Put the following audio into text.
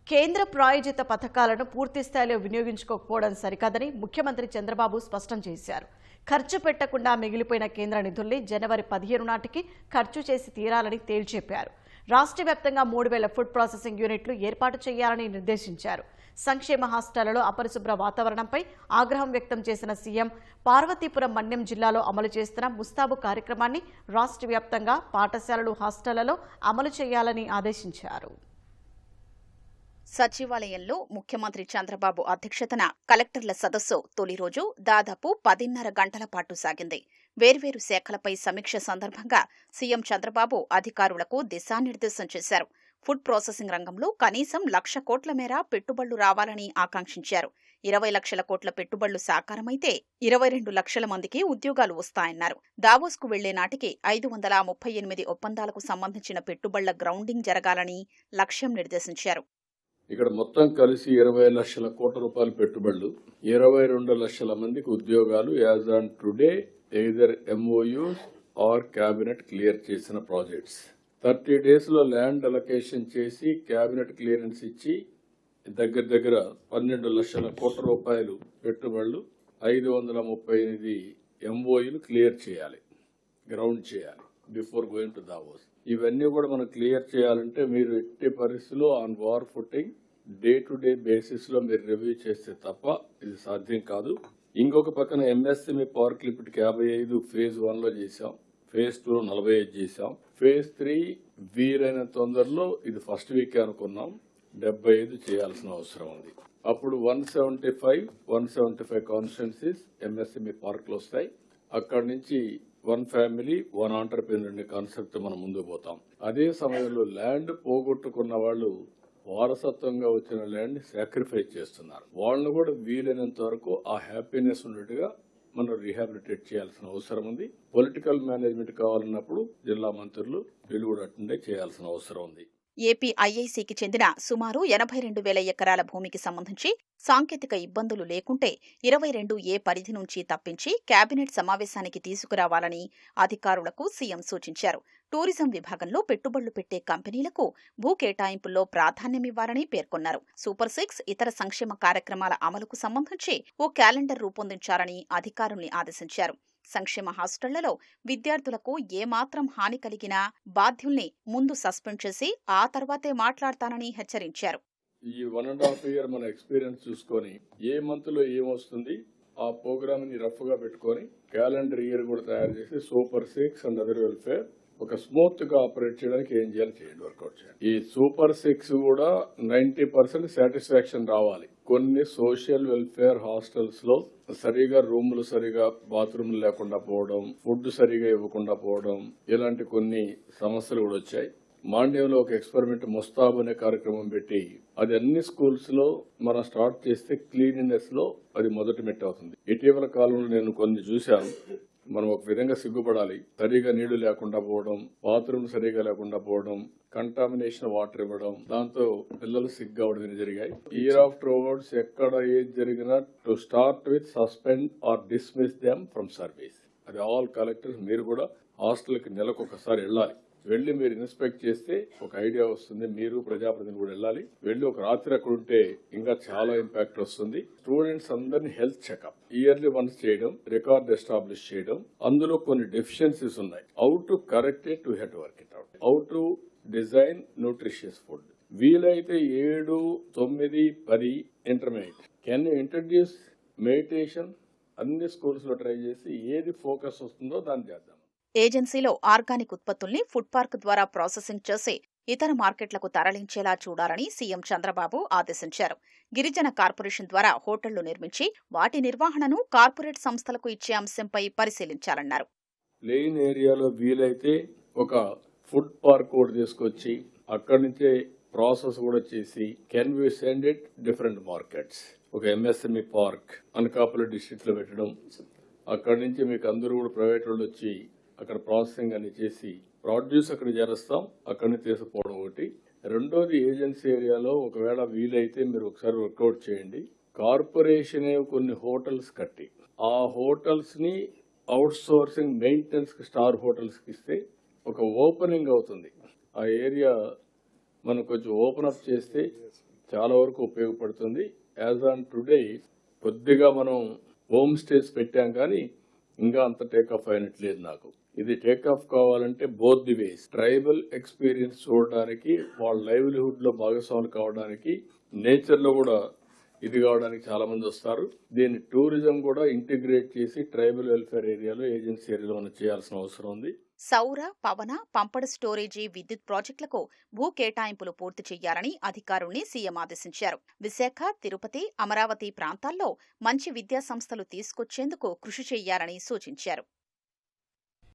కేంద్ర ప్రాయోజిత పథకాలను పూర్తి స్థాయిలో వినియోగించుకోకపోవడం సరికాదని ముఖ్యమంత్రి చంద్రబాబు స్పష్టం చేశారు. ఖర్చు పెట్టకుండా మిగిలిపోయిన కేంద్ర నిధుల్ని జనవరి 15 నాటికి ఖర్చు చేసి తీరాలని తేల్చెప్పారు. రాష్ట్ర వ్యాప్తంగా 3000 ఫుడ్ ప్రాసెసింగ్ యూనిట్లు ఏర్పాటు చేయాలని నిర్దేశించారు. సంక్షేమ హాస్టళ్లలో అపరిశుభ్ర వాతావరణంపై ఆగ్రహం వ్యక్తం చేసిన సీఎం పార్వతీపురం మన్యం జిల్లాలో అమలు చేస్తున్న ముస్తాబు కార్యక్రమాన్ని రాష్ట్ర వ్యాప్తంగా పాఠశాలలు, హాస్టళ్లలో అమలు చేయాలని ఆదేశించారు. సచివాలయంలో ముఖ్యమంత్రి చంద్రబాబు అధ్యక్షతన కలెక్టర్ల సదస్సు తొలి రోజు దాదాపు 10:30 గంటల పాటు సాగింది. వేర్వేరు శాఖలపై సమీక్ష సందర్భంగా సీఎం చంద్రబాబు అధికారులకు దిశానిర్దేశం చేశారు. ఫుడ్ ప్రాసెసింగ్ రంగంలో కనీసం 1,00,000 కోట్ల మేర పెట్టుబడులు రావాలని ఆకాంక్షించారు. 20 లక్షల కోట్ల పెట్టుబడులు సాకారమైతే 22 లక్షల మందికి ఉద్యోగాలు వస్తాయన్నారు. దావోస్కు వెళ్లే నాటికి 538 ఒప్పందాలకు సంబంధించిన పెట్టుబడుల గ్రౌండింగ్ జరగాలని లక్ష్యం నిర్దేశించారు. ఇక్కడ మొత్తం కలిసి 20 లక్షల కోట్ల రూపాయల పెట్టుబడులు, 22 లక్షల మందికి ఉద్యోగాలు as on today either MOUs or cabinet clear చేసిన ప్రాజెక్ట్స్. 30 days లో ల్యాండ్ అలొకేషన్ చేసి క్యాబినెట్ క్లియరెన్స్ ఇచ్చి దగ్గర 12 లక్షల కోట్ల రూపాయలు పెట్టుబడులు, 538 MOUలు క్లియర్ చేయాలి, గ్రౌండ్ చేయాలి బిఫోర్ గోయింగ్ టు దావోస్. ఇవన్నీ కూడా మనం క్లియర్ చేయాలంటే మీరు ఎట్టి పరిస్థితుల్లో on war footing day to day basis లో మీరు రివ్యూ చేస్తే తప్ప ఇది సాధ్యం కాదు. ఇంకొక పక్కన MSME పార్క్ లిమిట్కి 55 phase 1 లో చేశాం, phase 2 లో 45 చేశాం, phase 3 వీరైన తొందరలో ఇది ఫస్ట్ వీక్ అనుకున్నాం, 75 చేయాల్సిన అవసరం ఉంది. అప్పుడు 175 కాన్స్టిట్యున్సీస్ MSME పార్క్ లో వస్తాయి. అక్కడి నుంచి 1 family 1 entrepreneur అనే కాన్సెప్ట్ మనం ముందుకు పోతాం. అదే సమయంలో ల్యాండ్ పోగొట్టుకున్న వాళ్ళు వారసత్వంగా వచ్చిన ల్యాండ్ సాక్రిఫైస్ చేస్తున్నారు. వాళ్ళని కూడా వీలైనంత వరకు ఆ హ్యాపీనెస్ ఉన్నట్టుగా మనం రీహాబిలిటేట్ చేయాల్సిన అవసరం ఉంది. పొలిటికల్ మేనేజ్మెంట్ కావాలన్నప్పుడు జిల్లా మంత్రులు వీళ్ళు కూడా అటెండ్ చేయాల్సిన అవసరం ఉంది. ఏపీ ఐఐసీకి చెందిన సుమారు 82,000 ఎకరాల భూమికి సంబంధించి సాంకేతిక ఇబ్బందులు లేకుంటే 22A పరిధి నుంచి తప్పించి కేబినెట్ సమావేశానికి తీసుకురావాలని అధికారులకు సీఎం సూచించారు. టూరిజం విభాగంలో పెట్టుబడులు పెట్టే కంపెనీలకు భూ కేటాయింపుల్లో ప్రాధాన్యమివ్వాలని పేర్కొన్నారు. సూపర్ 6 ఇతర సంక్షేమ కార్యక్రమాల అమలుకు సంబంధించి ఓ క్యాలెండర్ రూపొందించాలని అధికారుల్ని ఆదేశించారు. సంక్షేమ హాస్టళ్లలో విద్యార్థులకు ఏమాత్రం హాని కలిగినా బాధ్యుల్ని ముందు సస్పెండ్ చేసి ఆ తర్వాతే మాట్లాడతానని హెచ్చరించారు. ఈ 1.5 year మన ఎక్స్పీరియన్స్ చూసుకొని ఏ మంత్ లో ఏమొస్తుంది ఆ ప్రోగ్రామ్ ని రఫ్ గా పెట్టుకొని క్యాలెండర్ ఇయర్ కూడా తయారు చేసి సూపర్ 6 అండ్ అదర్ వెల్ఫేర్ ఒక స్మూత్ గా ఆపరేట్ చేయడానికి ఏం చేయాలి వర్కౌట్ చేయాలి. ఈ సూపర్ 6 కూడా 90% సాటిస్ఫాక్షన్ రావాలి. కొన్ని సోషల్ వెల్ఫేర్ హాస్టల్స్ లో సరిగా రూములు, సరిగా బాత్రూమ్లు లేకుండా పోవడం, ఫుడ్ సరిగా ఇవ్వకుండా పోవడం, ఇలాంటి కొన్ని సమస్యలు కూడా వచ్చాయి. మాండ్యంలో ఒక ఎక్స్పెరిమెంట్ ముస్తాబ్ అనే కార్యక్రమం పెట్టి అది అన్ని స్కూల్స్ లో మనం స్టార్ట్ చేస్తే క్లీనినెస్ లో అది మొదటి మెట్టు అవుతుంది. ఇటీవల కాలంలో నేను కొన్ని చూశాను. మనం ఒక విధంగా సిగ్గుపడాలి. సరిగా నీళ్లు లేకుండా పోవడం, బాత్రూమ్ సరిగా లేకుండా పోవడం, కంటామినేషన్ వాటర్ ఇవ్వడం, దాంతో పిల్లలు సిగ్గు అవడం జరిగాయి. ఇయర్ ఆఫ్టర్ అవార్డ్స్ ఎక్కడ ఏది జరిగినా to start with suspend or dismiss them from service. అది ఆల్ కలెక్టర్స్ మీరు కూడా హాస్టల్ కి నెలకు ఒకసారి వెళ్ళాలి. వెళ్లి మీరు ఇన్స్పెక్ట్ చేస్తే ఒక ఐడియా వస్తుంది. మీరు ప్రజాప్రతినిధులు కూడా వెళ్ళాలి. వెళ్లి ఒక రాత్రి అక్కడ ఉంటే ఇంకా చాలా ఇంపాక్ట్ వస్తుంది. స్టూడెంట్స్ అందరినీ హెల్త్ చెకప్ ఇయర్లీ వన్స్ చేయడం, రికార్డ్ ఎస్టాబ్లిష్ చేయడం, అందులో కొన్ని డెఫిషియన్సీస్ ఉన్నాయి. How to correct it, to head work it out, how to design nutritious food. వీలైతే 7, 9, 10 ఇంటర్మీడియట్ కెన్ ఇంట్రడ్యూస్ మెడిటేషన్ అన్ని స్కూల్స్ లో ట్రై చేసి ఏది ఫోకస్ వస్తుందో దాన్ని చేద్దాం. ఏజెన్సీలో ఆర్గానిక్ ఉత్పత్తుల్ని ఫుడ్ పార్క్ ద్వారా ప్రాసెసింగ్ చేసి ఇతర మార్కెట్లకు తరలించేలా చూడాలని సీఎం చంద్రబాబు ఆదేశించారు. గిరిజన కార్పొరేషన్ ద్వారా హోటళ్లు నిర్మించి వాటి నిర్వహణను కార్పొరేట్ సంస్థలకు ఇచ్చే అంశంపై పరిశీలించాలన్నారు. ప్లెయిన్ ఏరియాలో వీలైతే ఒక ఫుడ్ పార్క్ కూడా తీసుకొచ్చి అక్కడి నుంచే ప్రాసెస్ కూడా చేసి can we send it different markets. ఒక MSME పార్క్ అనకాపల్లి డిస్ట్రిక్ట్ లో పెట్టడం, అక్కడి నుంచి మీకు అందరూ కూడా ప్రైవేట్ వాళ్ళు వచ్చి అక్కడ ప్రాసెసింగ్ అని చేసి ప్రొడ్యూస్ అక్కడ చేరుస్తాం, అక్కడిని తీసుకుపోవడం ఒకటి. రెండోది ఏజెన్సీ ఏరియాలో ఒకవేళ వీలైతే మీరు ఒకసారి వర్కౌట్ చేయండి. కార్పొరేషన్ కొన్ని హోటల్స్ కట్టి ఆ హోటల్స్ ని అవుట్ సోర్సింగ్ మెయింటెనెన్స్ కి స్టార్ హోటల్స్ కి ఇస్తే ఒక ఓపెనింగ్ అవుతుంది. ఆ ఏరియా మనం కొంచెం ఓపెన్ అప్ చేస్తే చాలా వరకు ఉపయోగపడుతుంది. యాజ్ ఆన్ టుడే కొద్దిగా మనం హోమ్ స్టేస్ పెట్టాం కానీ ఇంకా అంత టేక్-ఆఫ్ అయినట్లేదు నాకు. ఇది టేక్-ఆఫ్ కావాలంటే both the ways, tribal experience చూడడానికి, వాళ్ళ లైవ్లీహుడ్ లో భాగస్వాములు కావడానికి, నేచర్ లో కూడా ఇది కావడానికి చాలా మంది వస్తారు. దీన్ని టూరిజం కూడా ఇంటిగ్రేట్ చేసి ట్రైబల్ వెల్ఫేర్ ఏరియాలో, ఏజెన్సీ ఏరియాలో మనం చేయాల్సిన అవసరం ఉంది. సౌర, పవన, పంపడ స్టోరేజీ విద్యుత్ ప్రాజెక్టులకు భూ కేటాయింపులు పూర్తి చేయాలని అధికారుల్ని సీఎం ఆదేశించారు. విశాఖ, తిరుపతి, అమరావతి ప్రాంతాల్లో మంచి విద్యా సంస్థలు తీసుకొచ్చేందుకు కృషి చేయాలని సూచించారు.